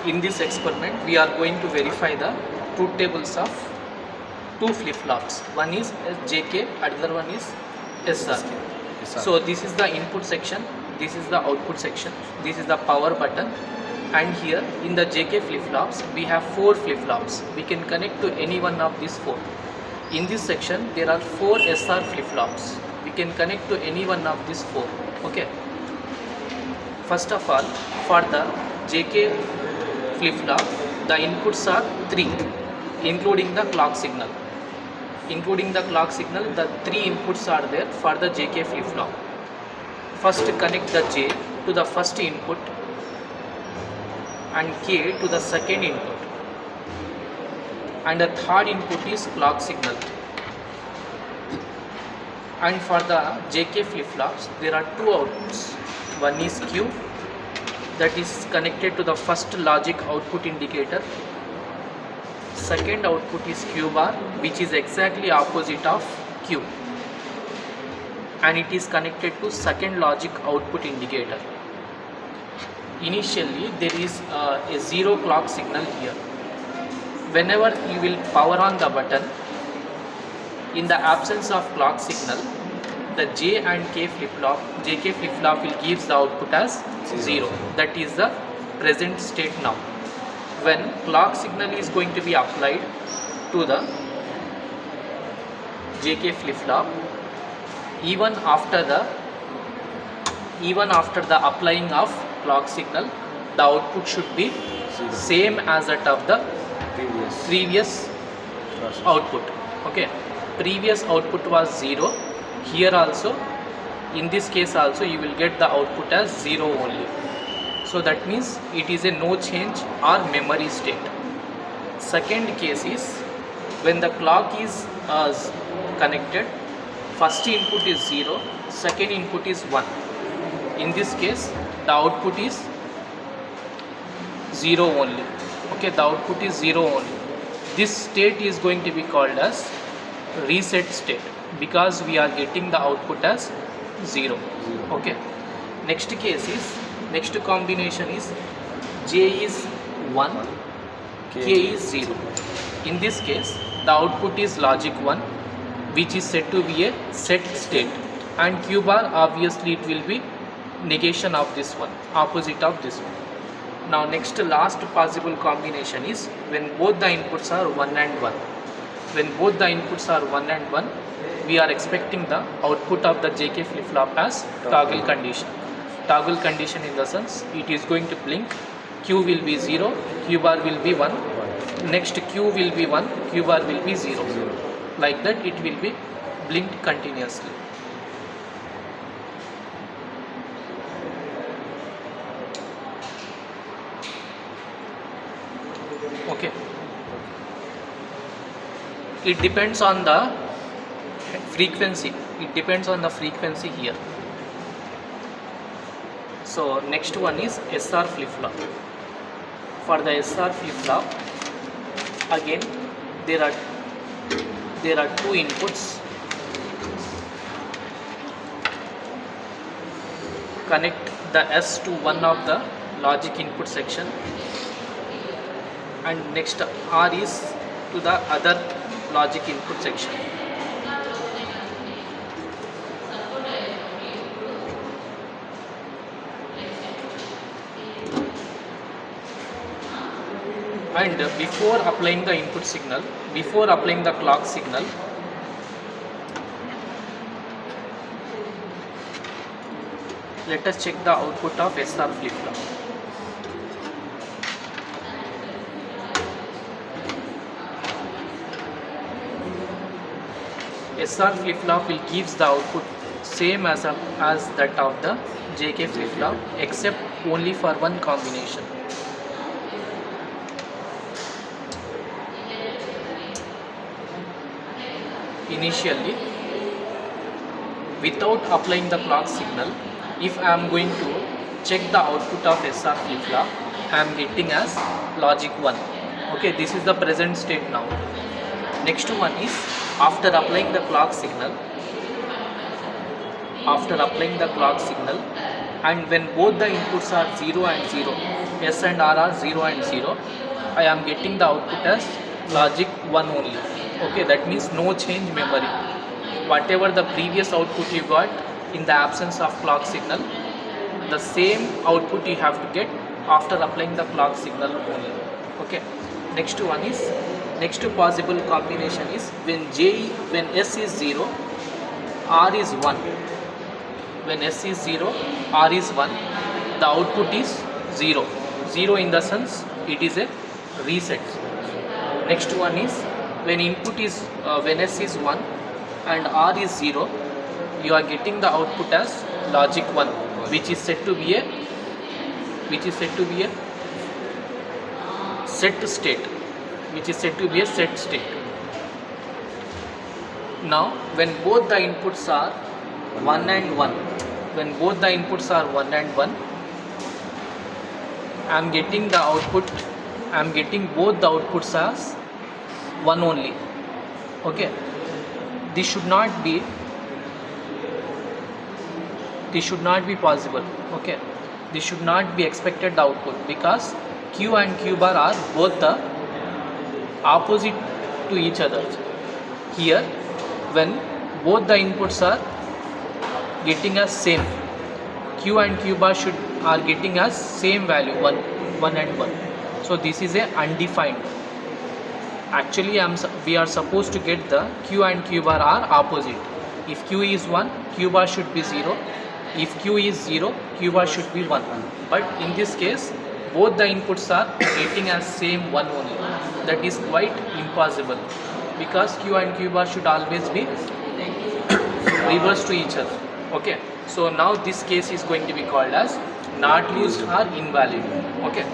In this experiment, we are going to verify the truth tables of two flip-flops. One is JK, other one is SR. So this is the input section, this is the output section, this is the power button, and here in the JK flip-flops we have 4 flip-flops. We can connect to any one of these 4. In this section there are 4 SR flip-flops. We can connect to any one of these 4. Okay. First of all, for the JK flip-flop, the inputs are 3, including the clock signal. Including the clock signal, the 3 inputs are there for the JK flip-flop. First connect the J to the first input and K to the second input, and the third input is clock signal. And for the JK flip-flops, there are 2 outputs. One is Q, that is connected to the first logic output indicator. Second output is Q bar, which is exactly opposite of Q, and it is connected to second logic output indicator. Initially there is a 0 clock signal here. Whenever you will power on the button, in the absence of clock signal, the J and K flip-flop, JK flip-flop will give the output as 0. That is the present state now. When clock signal is going to be applied to the JK flip-flop, even after the applying of clock signal, the output should be same as that of the previous output. Okay, previous output was 0. Here also, in this case also, you will get the output as 0 only. So that means it is a no change or memory state. Second case is when the clock is connected, first input is 0, second input is 1. In this case, the output is 0 only. Okay, the output is 0 only. This state is going to be called as reset state, because we are getting the output as 0. Okay. Next case is, next combination is J is 1, K is 0. In this case, the output is logic 1, which is said to be a set state, and Q bar, obviously it will be negation of this one, opposite of this one. Now next last possible combination is when both the inputs are 1 and 1. When both the inputs are 1 and 1, we are expecting the output of the JK flip-flop as toggle condition. Toggle condition in the sense, it is going to blink, Q will be 0, Q bar will be 1, next Q will be 1, Q bar will be 0. Like that it will be blinked continuously. Okay. It depends on the frequency. It depends on the frequency here. So next one is SR flip-flop. For the SR flip-flop, again there are 2 inputs. Connect the S to one of the logic input section, and next R is to the other logic input section. And before applying the input signal, before applying the clock signal, let us check the output of SR flip-flop. SR flip-flop will gives the output same as that of the JK flip-flop, except only for one combination. Initially, without applying the clock signal, if I am going to check the output of SR flip-flop, I am getting as logic 1. Okay, this is the present state now. Next one is after applying the clock signal, and when both the inputs are 0 and 0, S and R are 0 and 0, I am getting the output as logic 1 only. Okay, that means no change memory. Whatever the previous output you got in the absence of clock signal, the same output you have to get after applying the clock signal only. Okay, next possible combination is when S is 0, R is 1. When S is 0, R is 1, the output is 0. 0 in the sense it is a reset. Next one is when when S is 1 and R is 0, you are getting the output as logic 1, which is said to be a set state, Now when both the inputs are 1 and 1, I am getting both the outputs as 1 only. Okay, this should not be possible. Okay, this should not be expected the output, because Q and Q bar are both the opposite to each other. Here, when both the inputs are getting as same, Q and Q bar are getting as same value, 1 and 1. So this is a undefined. Actually we are supposed to get the Q and Q bar are opposite. If Q is 1, Q bar should be 0. If Q is 0, Q bar should be 1. But in this case, both the inputs are getting as same 1 only. That is quite impossible, because Q and Q bar should always be reverse to each other. Okay, so now this case is going to be called as not used or invalid. Okay.